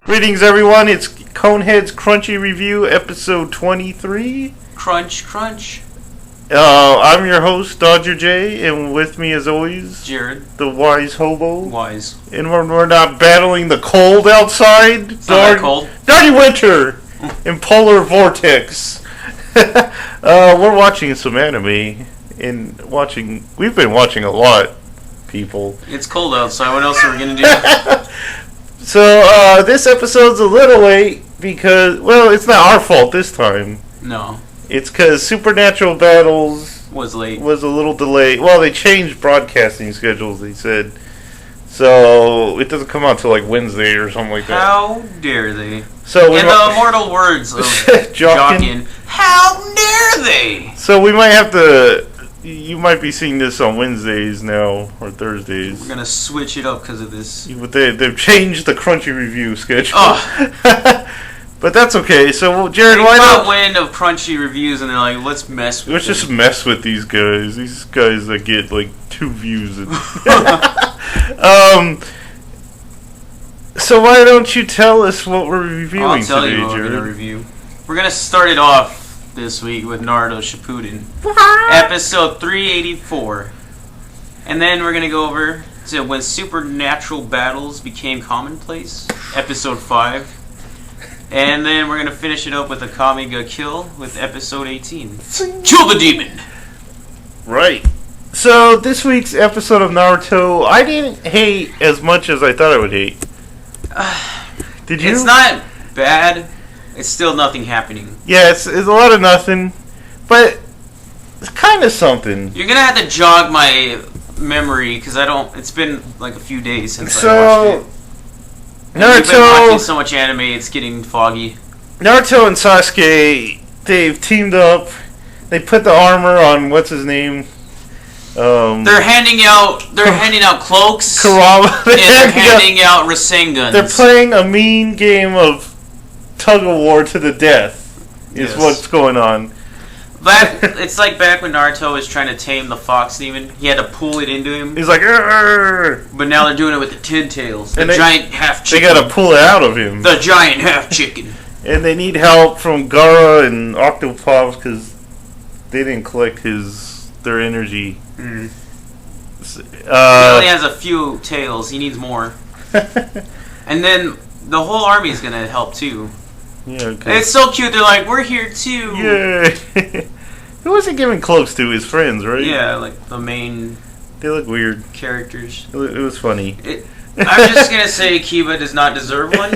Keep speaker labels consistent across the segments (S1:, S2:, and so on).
S1: Greetings, everyone. It's Kon-Head's Crunchy Review, episode 23.
S2: Crunch, crunch.
S1: I'm your host, Dodger J, and with me, as always,
S2: Jared,
S1: the wise hobo.
S2: Wise.
S1: And we're not battling the cold outside.
S2: It's not that cold.
S1: Dirty winter and polar vortex. We're watching some anime and we've been watching a lot, people.
S2: It's cold outside. What else are we gonna do?
S1: So, this episode's a little late because, well, it's not our fault this time.
S2: No.
S1: It's because Supernatural Battles
S2: was late.
S1: Was a little delayed. Well, they changed broadcasting schedules, they said. So, it doesn't come out till like Wednesday or something like that.
S2: How dare they?
S1: So
S2: in the immortal words of Jockin, how dare they?
S1: So, we might have to... You might be seeing this on Wednesdays now, or Thursdays.
S2: We're going to switch it up because of this.
S1: But they've changed the Crunchy Review schedule.
S2: Oh.
S1: But that's okay. So, Jared,
S2: they
S1: why not...
S2: got wind of Crunchy Reviews, and they're like, let's mess with
S1: Let's just mess with these guys. These guys that get, like, 2 views. So why don't you tell us what we're reviewing today, Jared?
S2: I'll tell you what we're going to review. We're going to start it off this week with Naruto Shippuden, episode 384, and then we're gonna go over to when supernatural battles became commonplace, episode 5, and then we're gonna finish it up with Akame ga Kill with episode 18. Kill the demon.
S1: Right. So this week's episode of Naruto, I didn't hate as much as I thought I would hate. Did you?
S2: It's not bad. It's still nothing happening.
S1: Yeah, it's a lot of nothing, but it's kind of something.
S2: You're gonna have to jog my memory because it's been like a few days since I watched it.
S1: Naruto.
S2: We've been watching so much anime, it's getting foggy.
S1: Naruto and Sasuke, they've teamed up. They put the armor on what's his name.
S2: They're handing out cloaks.
S1: Kurama.
S2: They're handing out Rasengans.
S1: They're playing a mean game of tug-a-war to the death is what's going on.
S2: It's like back when Naruto was trying to tame the fox demon. He had to pull it into him.
S1: He's like, "Arr!"
S2: But now they're doing it with the 10 tails. The giant half chicken.
S1: They gotta pull it out of him.
S2: The giant half chicken.
S1: And they need help from Gaara and Octopops because they didn't collect their energy.
S2: Mm. He only has a few tails. He needs more. And then the whole army is gonna help too.
S1: Yeah, okay.
S2: It's so cute. They're like, we're here too.
S1: Yeah. Who was he giving cloaks to? His friends, right?
S2: Yeah, like the main.
S1: They look weird.
S2: Characters.
S1: It was funny.
S2: I'm just gonna say Kiba does not deserve one.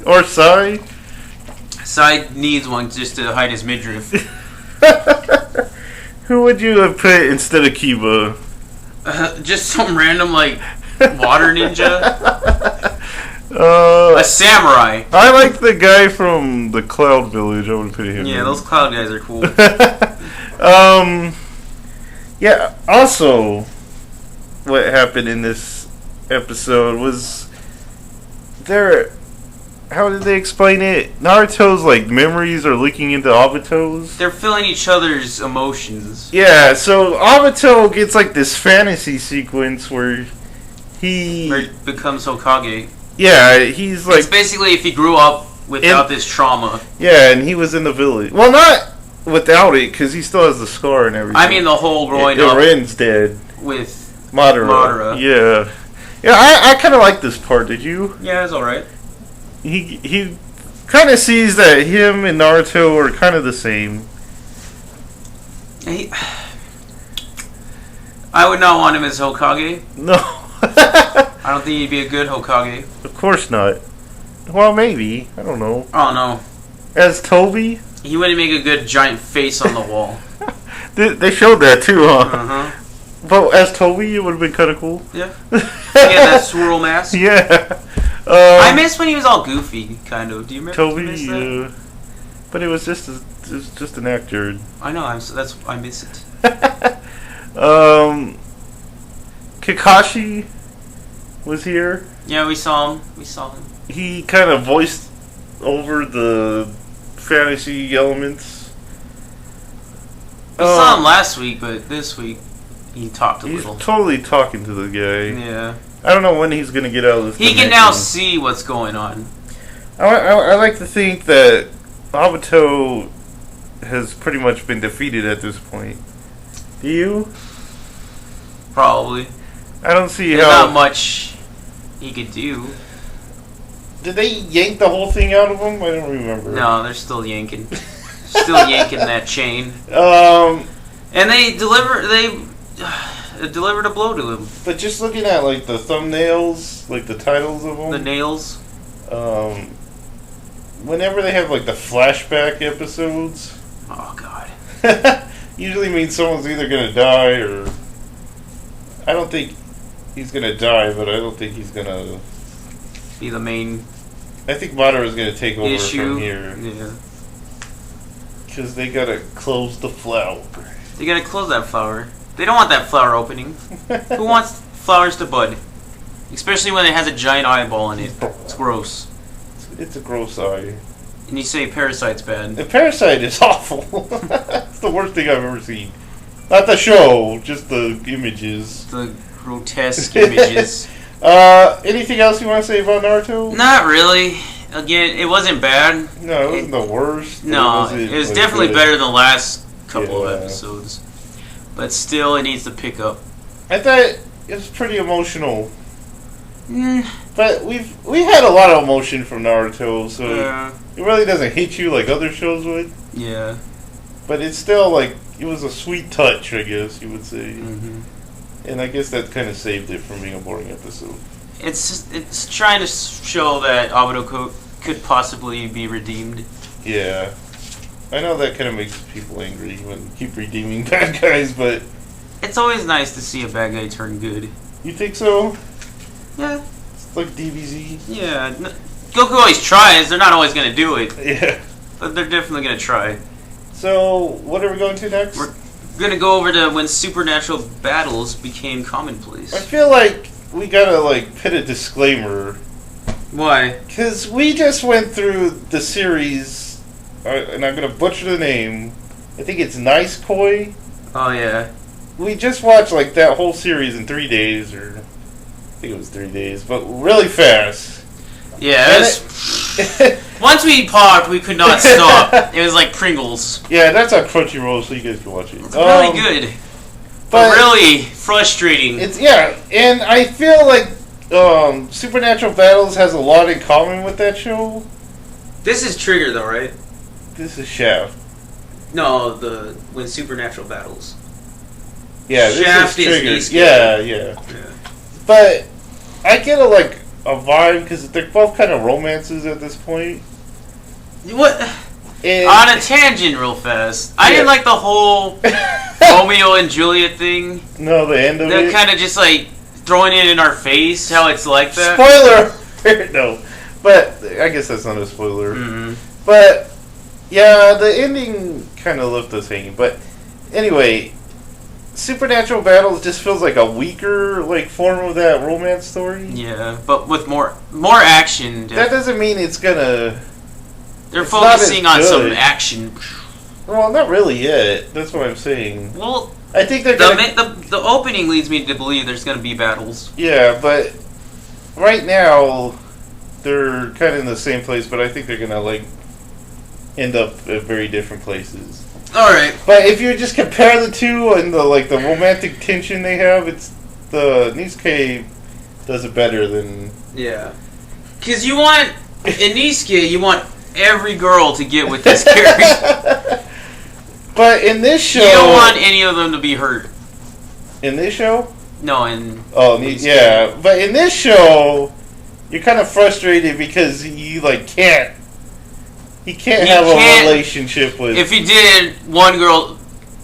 S1: Or Sai.
S2: Sai needs one just to hide his midriff.
S1: Who would you have put instead of Kiba?
S2: Just some random like water ninja. A samurai.
S1: I like the guy from the Cloud Village. I would put him.
S2: Yeah, those cloud guys are cool.
S1: Yeah. Also, what happened in this episode was how did they explain it? Naruto's like memories are leaking into Obito's.
S2: They're feeling each other's emotions.
S1: Yeah. So Obito gets like this fantasy sequence where he
S2: becomes Hokage.
S1: Yeah, he's like...
S2: It's basically if he grew up without this trauma.
S1: Yeah, and he was in the village. Well, not without it, because he still has the scar and everything.
S2: I mean the whole growing up...
S1: Ren's dead.
S2: With
S1: Madara. Yeah. Yeah, I kind of like this part, did you?
S2: Yeah, it's alright.
S1: He kind of sees that him and Naruto are kind of the same.
S2: I would not want him as Hokage.
S1: No.
S2: I don't think he'd be a good Hokage.
S1: Of course not. Well, maybe. I don't know.
S2: Oh, no.
S1: As Toby?
S2: He wouldn't make a good giant face on the wall.
S1: They showed that too, huh?
S2: Uh-huh.
S1: But as Toby, it would have been kind of cool.
S2: Yeah. He had that swirl mask.
S1: Yeah.
S2: I miss when he was all goofy, kind of. Do you remember
S1: Toby? But it was just an actor.
S2: I know. I miss it.
S1: Kakashi was here.
S2: Yeah, we saw him.
S1: He kind of voiced over the fantasy elements.
S2: We saw him last week, but this week he talked a little.
S1: He's totally talking to the guy.
S2: Yeah.
S1: I don't know when he's going to get out of this.
S2: He can now see what's going on.
S1: I like to think that Obito has pretty much been defeated at this point. Do you?
S2: Probably.
S1: I don't see
S2: There's
S1: how...
S2: not much he could do.
S1: Did they yank the whole thing out of him? I don't remember.
S2: No, they're still yanking. Still yanking that chain. And they delivered a blow to him.
S1: But just looking at like the thumbnails, like the titles of them,
S2: the nails.
S1: Whenever they have like the flashback episodes,
S2: oh god,
S1: usually means someone's either gonna die or I don't think he's gonna die, but I don't think he's gonna
S2: be the main.
S1: I think Madara's gonna take over
S2: issue.
S1: from here.
S2: Yeah.
S1: Because they gotta close the flower.
S2: They gotta close that flower. They don't want that flower opening. Who wants flowers to bud? Especially when it has a giant eyeball in it. It's gross.
S1: It's a gross eye.
S2: And you say Parasite's bad.
S1: The Parasite is awful. It's the worst thing I've ever seen. Not the show, just the images.
S2: The grotesque images.
S1: Anything else you want to say about Naruto?
S2: Not really. Again, it wasn't bad.
S1: No, it wasn't the worst.
S2: No, it was definitely
S1: good.
S2: better than the last couple of episodes. But still, it needs to pick up.
S1: I thought it was pretty emotional. But we had a lot of emotion from Naruto, so it really doesn't hit you like other shows would.
S2: Yeah.
S1: But it's still like, it was a sweet touch, I guess you would say.
S2: Mm-hmm.
S1: And I guess that kind of saved it from being a boring episode.
S2: It's trying to show that Obito could possibly be redeemed.
S1: Yeah. I know that kind of makes people angry when you keep redeeming bad guys, but...
S2: It's always nice to see a bad guy turn good.
S1: You think so?
S2: Yeah.
S1: It's like DBZ.
S2: Yeah. Goku always tries. They're not always going to do it.
S1: Yeah.
S2: But they're definitely going to try.
S1: So, what are we going to next?
S2: We're going to go over to when supernatural battles became commonplace.
S1: I feel like we gotta, like, put a disclaimer.
S2: Why?
S1: Because we just went through the series, and I'm gonna butcher the name. I think it's Nice Koi.
S2: Oh, yeah.
S1: We just watched, like, that whole series in 3 days, or... I think it was 3 days, but really fast.
S2: Yeah, once we paused, we could not stop. It was like Pringles.
S1: Yeah, that's on Crunchyroll, so you guys can watch it.
S2: It's really good. But really frustrating.
S1: It's and I feel like Supernatural Battles has a lot in common with that show.
S2: This is Trigger, though, right?
S1: This is Shaft.
S2: No, when Supernatural Battles.
S1: Yeah,
S2: Shaft
S1: this is Trigger.
S2: Yeah.
S1: But I get a vibe because they're both kind of romances at this point.
S2: What?
S1: And
S2: on a tangent, real fast. I didn't like the whole Romeo and Juliet thing.
S1: No, the end of it.
S2: They're kind of just like throwing it in our face. How it's like that.
S1: Spoiler. No, but I guess that's not a spoiler.
S2: Mm-hmm.
S1: But yeah, the ending kind of left us hanging. But anyway, Supernatural Battles just feels like a weaker form of that romance story.
S2: Yeah, but with more action.
S1: That doesn't mean it's gonna.
S2: They're focusing on some action.
S1: Well, not really yet. That's what I'm saying.
S2: Well,
S1: I think they're
S2: the opening leads me to believe there's going to be battles.
S1: Yeah, but right now they're kind of in the same place, but I think they're going to end up at very different places.
S2: All right.
S1: But if you just compare the two and the romantic tension they have, it's the Nisuke does it better than
S2: Because you want in Nisuke, you want every girl to get with this character.
S1: But in this show,
S2: you don't want any of them to be hurt.
S1: In this show?
S2: No, in
S1: yeah. But in this show, you're kind of frustrated because you can't. He can't have a relationship with.
S2: If he did, one girl,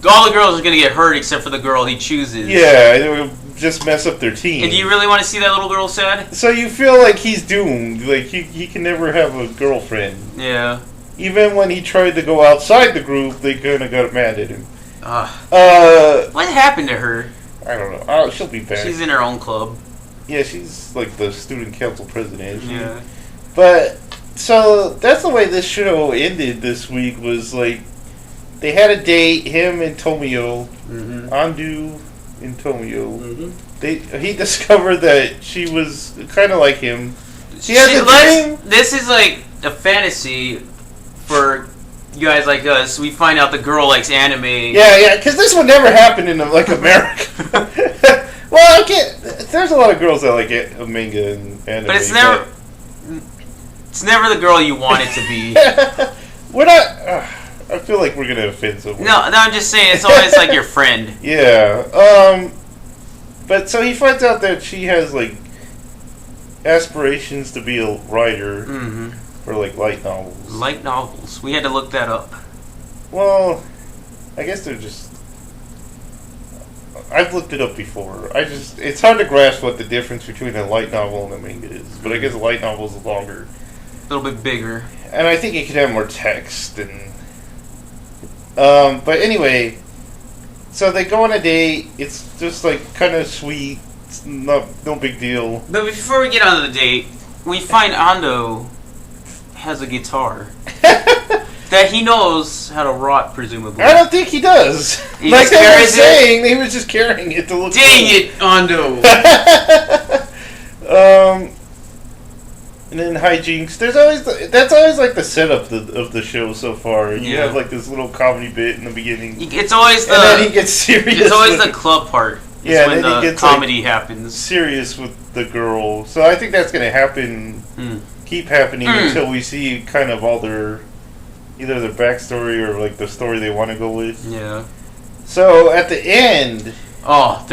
S2: all the girls are gonna get hurt except for the girl he chooses.
S1: Yeah, it would just mess up their team.
S2: And do you really want to see that little girl sad?
S1: So you feel like he's doomed. He can never have a girlfriend.
S2: Yeah.
S1: Even when he tried to go outside the group, they kind of got mad at him.
S2: What happened to her?
S1: I don't know. She'll be back.
S2: She's in her own club.
S1: Yeah, she's the student council president.
S2: Yeah.
S1: But so that's the way this show ended this week. Was they had a date, him and Tomio, Andu and Tomio. he discovered that she was kind of like him. She has a dream.
S2: This is like a fantasy for you guys like us. We find out the girl likes anime.
S1: Yeah, because this would never happen in like America. Well, I can't. There's a lot of girls that like manga and anime,
S2: but it's never the girl you want it to be.
S1: We're not. I feel like we're gonna offend someone.
S2: No, I'm just saying it's always like your friend.
S1: Yeah. But so he finds out that she has like aspirations to be a writer for like light novels.
S2: Light novels. We had to look that up.
S1: Well, I guess they're just. I've looked it up before. It's hard to grasp what the difference between a light novel and a manga is. But I guess a light novel is longer,
S2: a little bit bigger,
S1: and I think it could have more text and. But anyway, so they go on a date. It's just like kind of sweet. It's no big deal.
S2: But before we get on to the date, we find Ando has a guitar that he knows how to rot, presumably.
S1: I don't think he does.
S2: He
S1: like
S2: just
S1: they were
S2: carries
S1: saying, he was just carrying it to look.
S2: Dang it, Ando!
S1: And then hijinks. That's always like the setup of the show so far. You have like this little comedy bit in the beginning.
S2: It's always
S1: and then he gets serious.
S2: It's always the club part.
S1: Yeah,
S2: when
S1: then
S2: the
S1: he gets
S2: comedy happens.
S1: Serious with the girl. So I think that's going to happen. Keep happening until we see kind of all either their backstory or like the story they want to go with.
S2: Yeah.
S1: So at the end.
S2: Oh,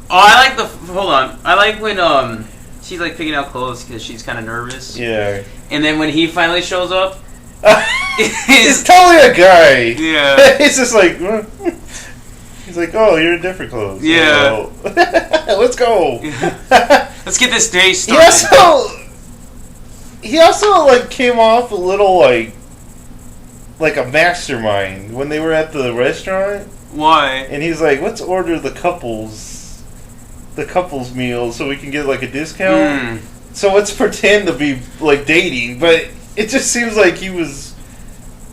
S2: I like hold on. I like when she's like picking out clothes because she's kind of nervous.
S1: Yeah.
S2: And then when he finally shows up,
S1: he's totally a guy.
S2: Yeah.
S1: He's just like, he's like, oh, you're in different clothes.
S2: Yeah.
S1: Oh. Let's go.
S2: Let's get this day started.
S1: He also like came off a little like a mastermind when they were at the restaurant.
S2: Why?
S1: And he's like, let's order the couples meal so we can get like a discount. So let's pretend to be like dating, but it just seems like he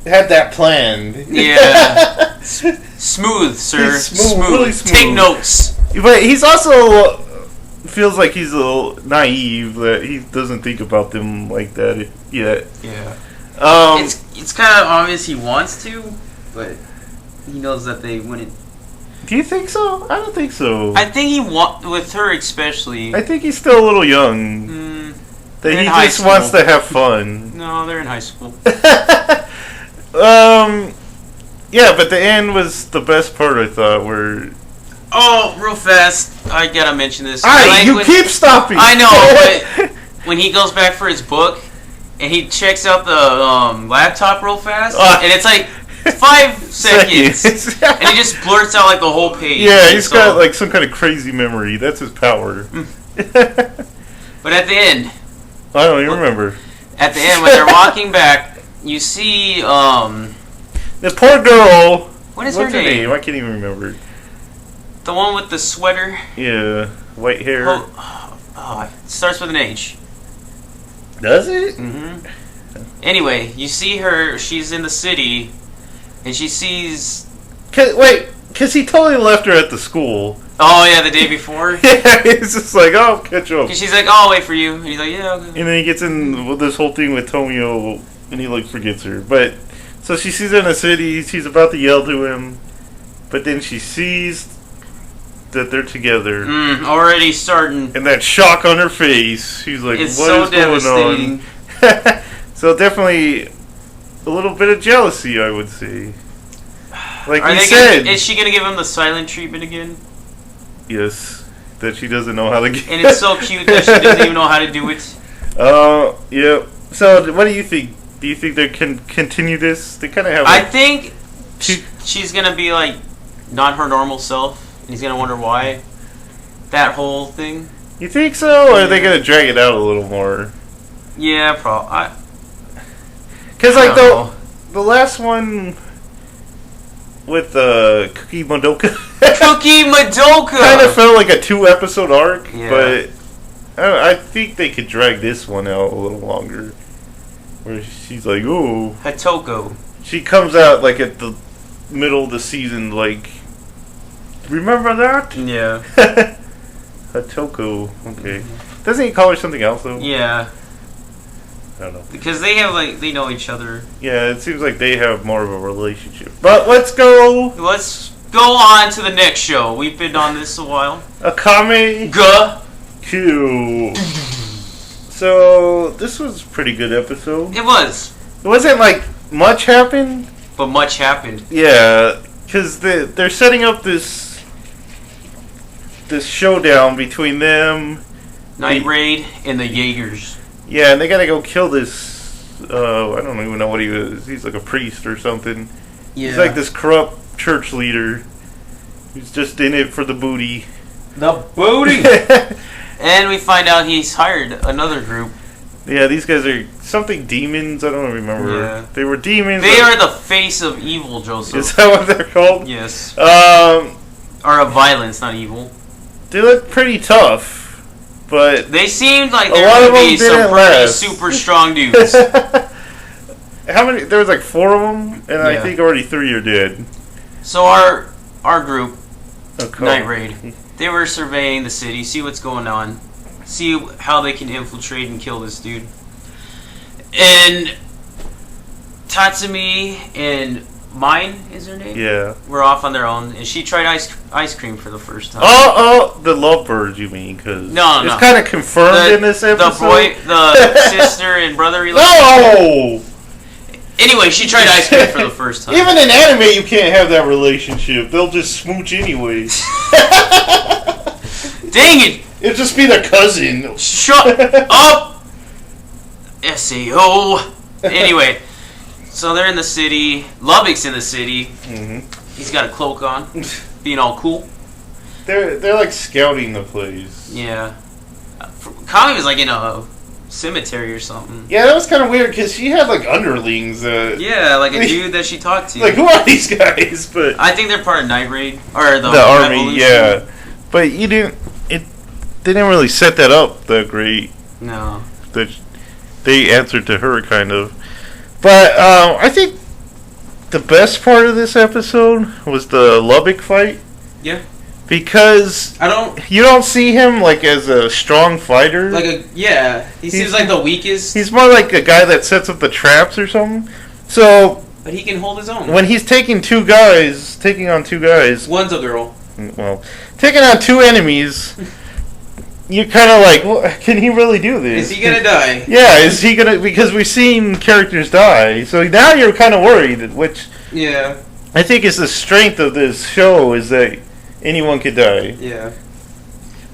S1: had that planned.
S2: Yeah. Smooth, sir. Smooth.
S1: Really smooth.
S2: Take notes.
S1: But he's also feels like he's a little naive that he doesn't think about them like that yet.
S2: Yeah. It's kind of obvious he wants to, but he knows that they wouldn't.
S1: Do you think so? I don't think so.
S2: I think with her especially.
S1: I think he's still a little young. That he just wants to have fun.
S2: No, they're in high school.
S1: Yeah, but the end was the best part, I thought, where...
S2: Oh, real fast, I gotta mention this.
S1: Keep stopping!
S2: I know, but when he goes back for his book, and he checks out the laptop real fast, and it's like 5 seconds, and he just blurts out like the whole page.
S1: Yeah, he's got like some kind of crazy memory. That's his power.
S2: But at the end...
S1: I don't even remember.
S2: At the end, when they're walking back, you see...
S1: the poor girl...
S2: What's her name?
S1: I can't even remember.
S2: The one with the sweater?
S1: Yeah, white hair.
S2: It starts with an H.
S1: Does it?
S2: Mm-hmm. Anyway, you see her, she's in the city, and she sees...
S1: Because he totally left her at the school.
S2: Oh, yeah, the day before?
S1: Yeah, he's just like, oh, I'll catch up.
S2: Because she's like, oh, I'll wait for you. And he's like, yeah, okay.
S1: And then he gets in with this whole thing with Tomio, and he, like, forgets her. But, so she sees her in the city, she's about to yell to him, but then she sees that they're together.
S2: Already starting.
S1: And that shock on her face. She's like,
S2: it's
S1: what
S2: so
S1: is going on? So definitely a little bit of jealousy, I would say. Like you said.
S2: Is she going to give him the silent treatment again?
S1: Yes. That she doesn't know how to get.
S2: And it's so cute that she doesn't even know how to do it.
S1: Yeah. So what do you think? Do you think they can continue this? They kind of have.
S2: I think she's going to be like not her normal self. And he's going to wonder why. That whole thing.
S1: You think so? Or are they going to drag it out a little more?
S2: Yeah, probably.
S1: Because, like, the last one with Cookie Madoka.
S2: Cookie Madoka!
S1: Kind of felt like a 2-episode arc.
S2: Yeah.
S1: But I think they could drag this one out a little longer. Where she's like, ooh.
S2: Hatoko.
S1: She comes out, like, at the middle of the season, like... Remember that?
S2: Yeah.
S1: Hatoko. Okay. Doesn't he call her something else though?
S2: Yeah.
S1: I don't know.
S2: Because they have they know each other.
S1: Yeah, it seems like they have more of a relationship. But let's go.
S2: Let's go on to the next show. We've been on this a while.
S1: Akame Q. So this was a pretty good episode.
S2: It was.
S1: It wasn't like much happened.
S2: But much happened.
S1: Yeah, because they're setting up this showdown between them,
S2: Night Raid, and the Jaegers.
S1: Yeah, and they gotta go kill this. I don't even know what he is. He's like a priest or something. Yeah. He's like this corrupt church leader who's just in it for the booty.
S2: The booty. And we find out he's hired another group.
S1: Yeah, these guys are something demons. I don't remember. Yeah. They were demons.
S2: They are the face of evil, Joseph.
S1: Is that what they're called?
S2: Yes. Or of violence, not evil.
S1: They look pretty tough, but
S2: they seemed like they were going to be some pretty super strong dudes.
S1: How many? There was like 4 of them, and I think already 3 are dead.
S2: So our group, Night Raid, they were surveying the city, see what's going on, see how they can infiltrate and kill this dude. And Tatsumi and Mine is her name?
S1: Yeah.
S2: We're off on their own, and she tried ice cream for the first time.
S1: Oh, the lovebirds, you mean? Cause
S2: no.
S1: It's kind of confirmed in this episode.
S2: The sister and brother.
S1: No!
S2: Anyway, she tried ice cream for the first time.
S1: Even in anime, you can't have that relationship. They'll just smooch anyways.
S2: Dang it!
S1: It'll just be their cousin.
S2: Shut up! SAO. Anyway, so they're in the city. Lubbock's in the city. Mm-hmm. He's got a cloak on, being all cool.
S1: They're like scouting the place.
S2: Yeah. Kami was like in a cemetery or something.
S1: Yeah, that was kind of weird because she had like underlings.
S2: Yeah, like a dude that she talked to.
S1: Like, who are these guys? But
S2: I think they're part of Night Raid or the
S1: army.
S2: Revolution.
S1: Yeah, but they didn't really set that up that great.
S2: No.
S1: They answered to her kind of, but I think the best part of this episode was the Lubbock fight.
S2: Yeah.
S1: Because you don't see him like as a strong fighter.
S2: He seems like the weakest.
S1: He's more like a guy that sets up the traps or something. So,
S2: but he can hold his own.
S1: When he's taking on 2 guys.
S2: One's a girl.
S1: Well, taking on 2 enemies. You're kind of like, well, can he really do this?
S2: Is he gonna die?
S1: Yeah, is he gonna? Because we've seen characters die, so now you're kind of worried. Which I think is the strength of this show is that anyone could die.
S2: Yeah.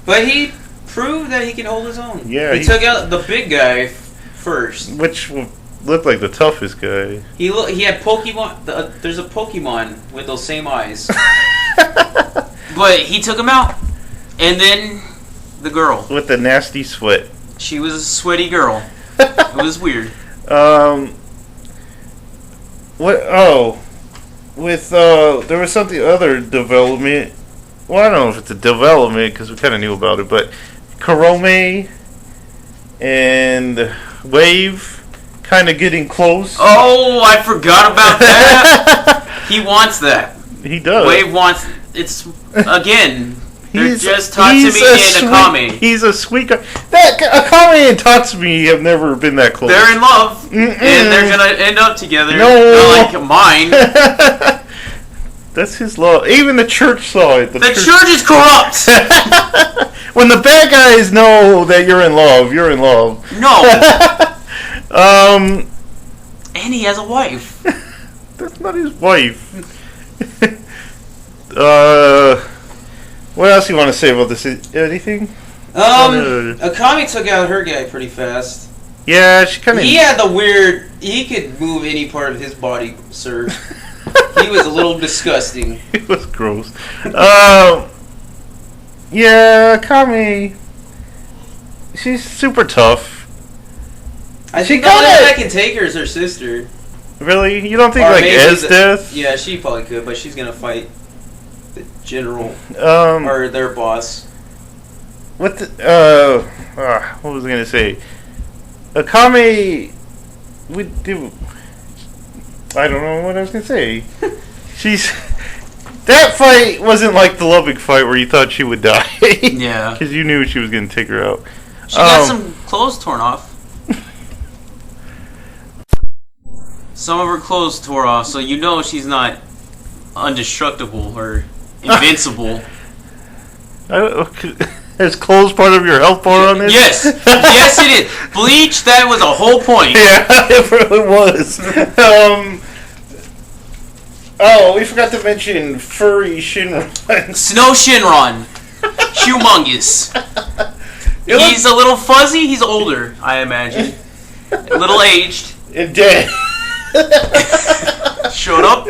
S2: But he proved that he can hold his own.
S1: Yeah.
S2: He took out the big guy first.
S1: Which looked like the toughest guy.
S2: He had Pokemon. There's a Pokemon with those same eyes. But he took him out. And then the girl.
S1: With the nasty sweat.
S2: She was a sweaty girl. It was weird.
S1: There was something other development. Well, I don't know if it's a development because we kind of knew about it, but Karome and Wave kind of getting close.
S2: Oh, I forgot about that. He wants that.
S1: He does.
S2: Wave wants. It's again. They're just Tatsumi and Akame.
S1: He's a sweet guy. Akame and Tatsumi have never been that close.
S2: They're in love, and they're gonna end up together.
S1: No,
S2: not like mine.
S1: That's his love. Even the church saw it.
S2: The church is corrupt.
S1: When the bad guys know that you're in love, you're in love.
S2: No. And he has a wife.
S1: That's not his wife. What else you want to say about this? Anything?
S2: Akame took out her guy pretty fast.
S1: Yeah, she kind of.
S2: He had the weird. He could move any part of his body, sir. He was a little disgusting.
S1: It was gross. Yeah, Akame. She's super tough.
S2: I think the only one that can take her is her sister.
S1: Really? You don't think like Esdeath?
S2: Yeah, she probably could, but she's gonna fight the general or their boss.
S1: What was I gonna say? Akame, I don't know what I was gonna say. She's That fight wasn't like the Lubbock fight where you thought she would die.
S2: Yeah.
S1: Because you knew she was going to take her out.
S2: She got some clothes torn off. Some of her clothes tore off, so you know she's not indestructible or invincible.
S1: Is clothes part of your health bar on this?
S2: Yes. Yes, it is. Bleach, that was a whole point.
S1: Yeah, it really was. Oh, we forgot to mention furry Shinron.
S2: Snow Shinron. Humongous. He's a little fuzzy. He's older, I imagine. A little aged.
S1: And dead.
S2: Showed up.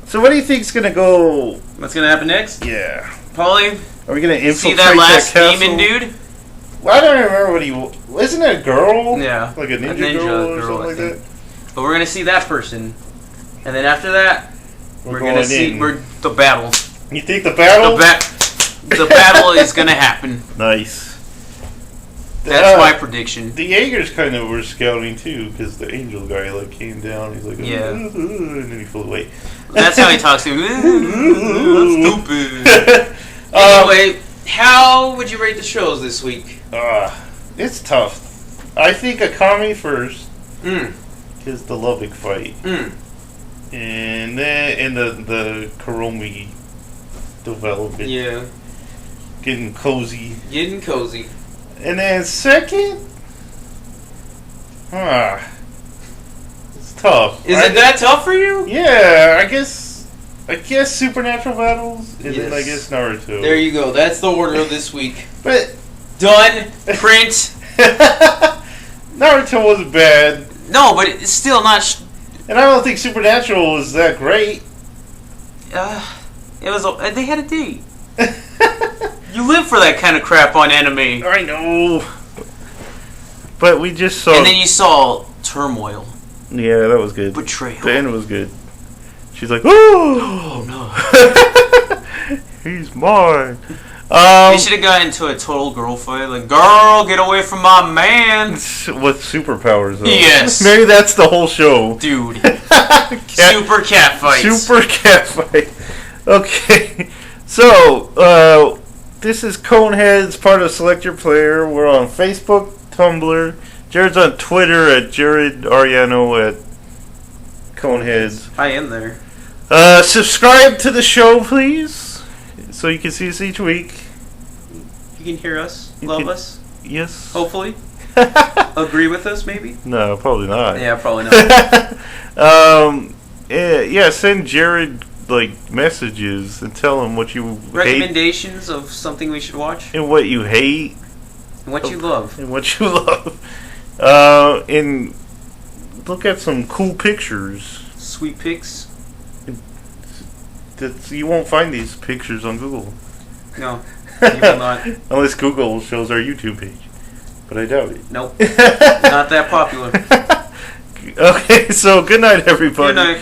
S1: So what do you think's gonna go?
S2: What's gonna happen next?
S1: Yeah.
S2: Probably.
S1: Are we gonna infiltrate
S2: see that last
S1: castle?
S2: demon dude?
S1: Well, I don't remember what he. Isn't it a girl?
S2: Yeah.
S1: Like a ninja girl or something like that.
S2: But we're gonna see that person, and then after that, we're gonna see the battle.
S1: You think the battle?
S2: The battle is gonna happen.
S1: Nice.
S2: That's my prediction.
S1: The Jaegers kind of were scouting too, because the angel guy like came down. He's like,
S2: yeah,
S1: and then he flew away.
S2: That's how he talks to him. Stupid. Anyway, how would you rate the shows this week?
S1: It's tough. I think Akame first, is the Lubbock fight, and then the Kuromi development.
S2: Yeah,
S1: getting cozy. And then second, it's tough.
S2: Is it that tough for you?
S1: Yeah, I guess supernatural battles, and then I guess Naruto.
S2: There you go. That's the order of this week.
S1: But
S2: done. Print.
S1: Naruto wasn't bad.
S2: No, but it's still not.
S1: And I don't think Supernatural was that great.
S2: It was. They had a date. You live for that kind of crap on anime.
S1: I know. But we just saw...
S2: And then you saw Turmoil.
S1: Yeah, that was good.
S2: Betrayal.
S1: The end was good. She's like, oh
S2: no.
S1: He's mine.
S2: They should have got into a total girl fight. Like, girl, get away from my man.
S1: With superpowers, though.
S2: Yes.
S1: Maybe that's the whole show.
S2: Dude. Super cat fights.
S1: Super cat fight. Okay. So, this is Kon-Head. It's part of Select Your Player. We're on Facebook, Tumblr. Jared's on Twitter at Jared Ariano at Kon-Head.
S2: I am there.
S1: Subscribe to the show, please, so you can see us each week.
S2: You can hear us, love us.
S1: Yes.
S2: Hopefully. Agree with us, maybe?
S1: No, probably not.
S2: Yeah, probably not.
S1: Yeah, send Jared messages and tell him what you
S2: recommendations of something we should watch
S1: and what you hate
S2: and what you love
S1: and look at some cool pictures,
S2: sweet pics.
S1: You won't find these pictures on Google.
S2: No, you will not.
S1: Unless Google shows our YouTube page, but I doubt it.
S2: Nope. Not that popular.
S1: Okay, so good night, everybody.
S2: Good night.